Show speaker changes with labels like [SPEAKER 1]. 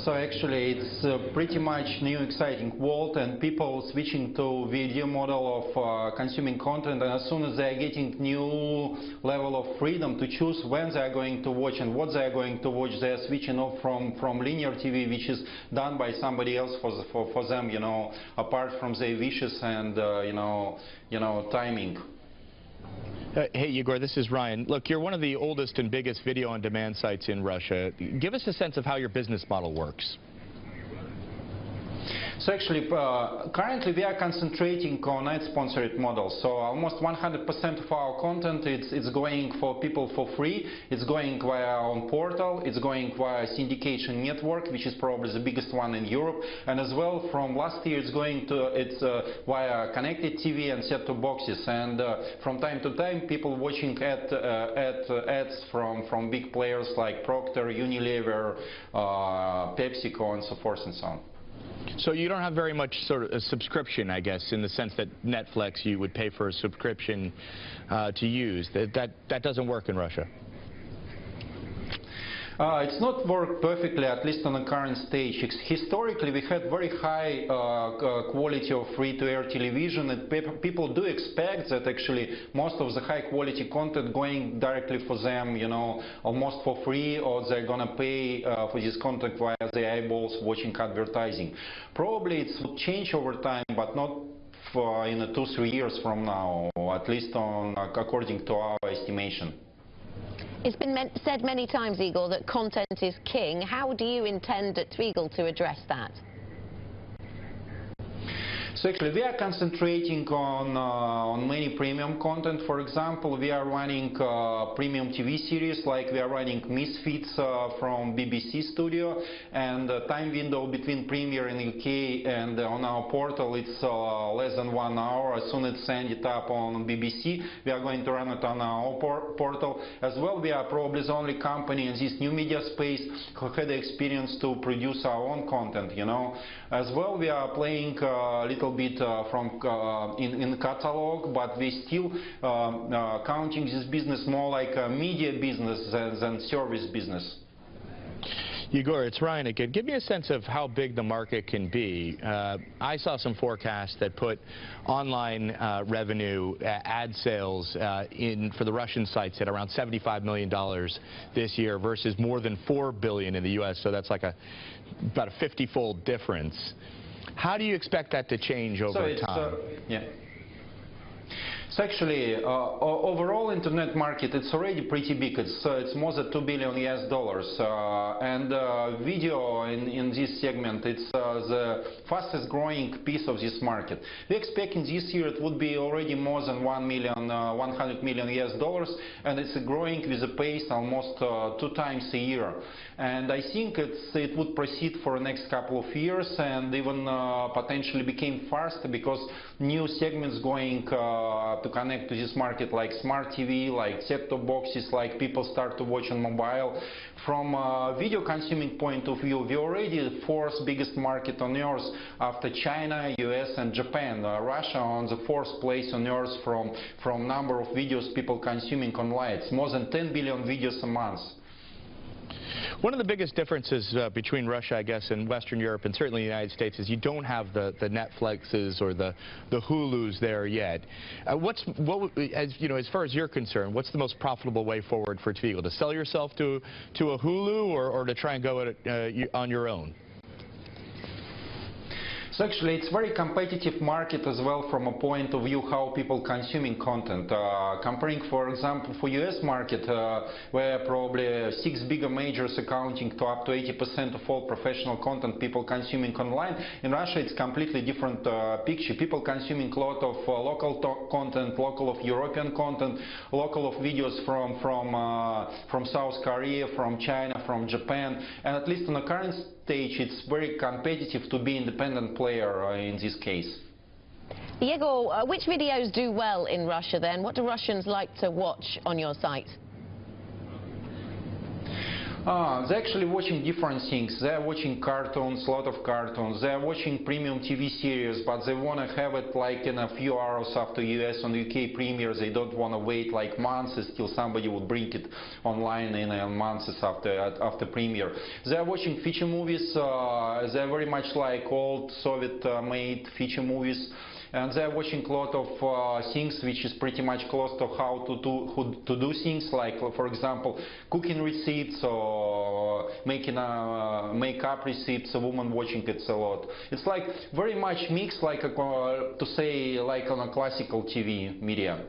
[SPEAKER 1] So actually it's pretty much new exciting world, and people switching to video model of consuming content, and as soon as they are getting new level of freedom to choose when they are going to watch and what they are going to watch, they are switching off from linear TV, which is done by somebody else for them, you know, apart from their wishes and timing.
[SPEAKER 2] Hey, Egor, this is Ryan. Look, you're one of the oldest and biggest video-on-demand sites in Russia. Give us a sense of how your business model works.
[SPEAKER 1] So actually, currently we are concentrating on ad-sponsored models. So almost 100% of our content it's going for people for free. It's going via our own portal. It's going via syndication network, which is probably the biggest one in Europe. And as well, from last year, it's via connected TV and set-top boxes. And from time to time, people watching ads from big players like Procter, Unilever, PepsiCo, and so forth and so on.
[SPEAKER 2] So you don't have very much sort of a subscription, I guess, in the sense that Netflix, you would pay for a subscription to use. That doesn't work in Russia.
[SPEAKER 1] It's not worked perfectly, at least on the current stage. Historically, we had very high quality of free-to-air television, and people do expect that actually most of the high-quality content going directly for them, you know, almost for free, or they're gonna pay for this content via their eyeballs watching advertising. Probably it will change over time, but not in 2-3 years from now, at least according to our estimation.
[SPEAKER 3] It's been said many times, Egor, that content is king. How do you intend at Tvigle to address that?
[SPEAKER 1] So actually, we are concentrating on many premium content. For example, we are running premium TV series, like we are running Misfits from BBC Studio, and the time window between premiere in UK and on our portal, it's less than 1 hour. As soon as it's send it up on BBC, we are going to run it on our portal. As well, we are probably the only company in this new media space who had the experience to produce our own content, you know. As well, we are playing a little bit in catalog, but we still counting this business more like a media business than service business.
[SPEAKER 2] Egor, it's Ryan again. Give me a sense of how big the market can be. I saw some forecasts that put online revenue, ad sales for the Russian sites at around $75 million this year versus more than $4 billion in the U.S., so that's like about a 50-fold difference. How do you expect that to change over time?
[SPEAKER 1] So actually, overall internet market, it's already pretty big. It's more than $2 billion US, and video in this segment, it's the fastest growing piece of this market. We're expecting this year it would be already more than $100 million US, and it's growing with a pace almost 2 times a year. And I think it would proceed for the next couple of years, and even potentially became faster because new segments going to connect to this market, like smart TV, like set-top boxes, like people start to watch on mobile. From a video consuming point of view, we're already the 4th biggest market on earth after China, US and Japan. Russia on the 4th place on earth from number of videos people consuming online. It's more than 10 billion videos a month.
[SPEAKER 2] One of the biggest differences between Russia, I guess, and Western Europe, and certainly the United States, is you don't have the Netflixes or the Hulus there yet. As far as you're concerned, what's the most profitable way forward for Tvigle? To sell yourself to a Hulu, or to try and go at it on your own?
[SPEAKER 1] So actually, it's very competitive market as well from a point of view how people consuming content. Comparing, for example, for US market, where probably 6 bigger majors accounting to up to 80% of all professional content people consuming online, in Russia it's completely different picture. People consuming a lot of local content, local of European content, local of videos from South Korea, from China, from Japan, and at least on the current stage it's very competitive to be independent player in this case.
[SPEAKER 3] Egor, which videos do well in Russia then? What do Russians like to watch on your site?
[SPEAKER 1] They're actually watching different things. They're watching cartoons, a lot of cartoons. They're watching premium TV series, but they want to have it like in a few hours after US and UK premieres. They don't want to wait like months till somebody would bring it online in months after premiere. They're watching feature movies. They're very much like old Soviet-made feature movies. And they're watching a lot of things which is pretty much close to how to do things, like for example cooking receipts or making makeup receipts. A woman watching it a lot. It's like very much mixed, like to say like on a classical TV media.